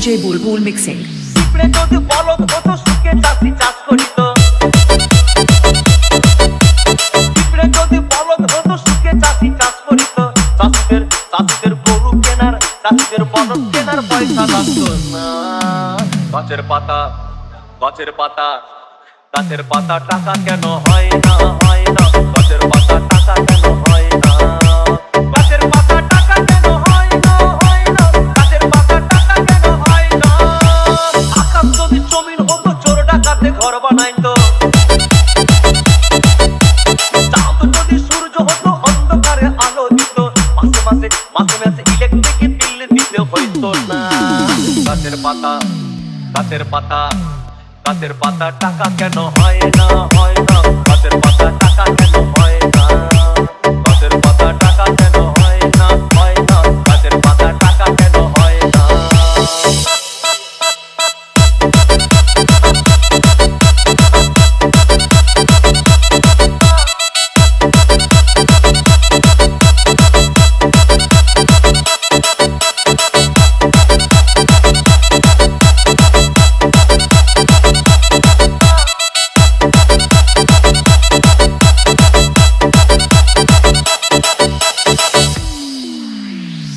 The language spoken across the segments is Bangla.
DJ Bulbul Mixing. পিঁপড়ে যদি বলদ হতো সুখে চাষি চাষ করিত। পিঁপড়ে যদি বলদ হতো সুখে চাষি চাষ করিত। চাষিদের গরু কেনার, চাষিদের বলদ কেনার পয়সা লাগতো না। গাছের পাতা গাছের পাতা গাছের পাতা টাকা কেন হয় না, হয় না? গাছের পাতা টাকা কেন হয় না? গাছের পাতা টাকা কেন হয় না, হয় না? গাছের পাতা টাকা কেন হয় না? আকাশ যদি জমিন হতো চোর ডাকাতে ঘর বানাইতো। চাঁদ যদি সূর্য হতো অন্ধকারে আলো দিত। মাসে মাসে ইলেকট্রিক বিল দিতে হইতো না। গাছের পাতা গাছের পাতা গাছের পাতা টাকা কেন হয় না, হয় না? গাছের পাতা টাকা কেন হয় না? গাছের পাতা টাকা কেন হয় না, হয় না? গাছের পাতা টাকা কেন হয় না?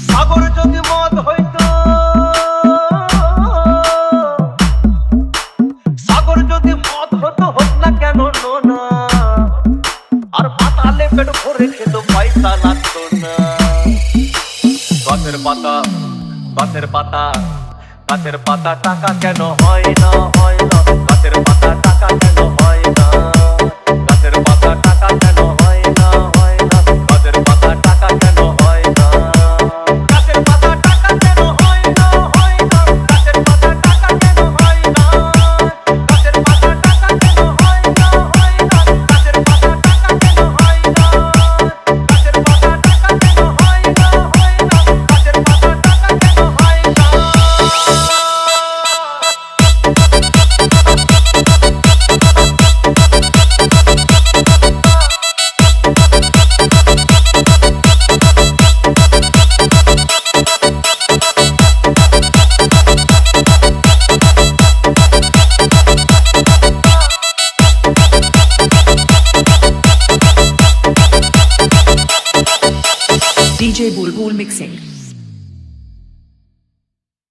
সাগর যদি মদ হইতো, সাগর যদি মদ হতো হোক না কেন নোনা, আর পাতালে পেট ভরে খেত পয়সা লাগতো না। গাছের পাতা গাছের পাতা গাছের পাতা টাকা কেন হয় না, হয় না? গাছের পাতা টাকা কেন হয়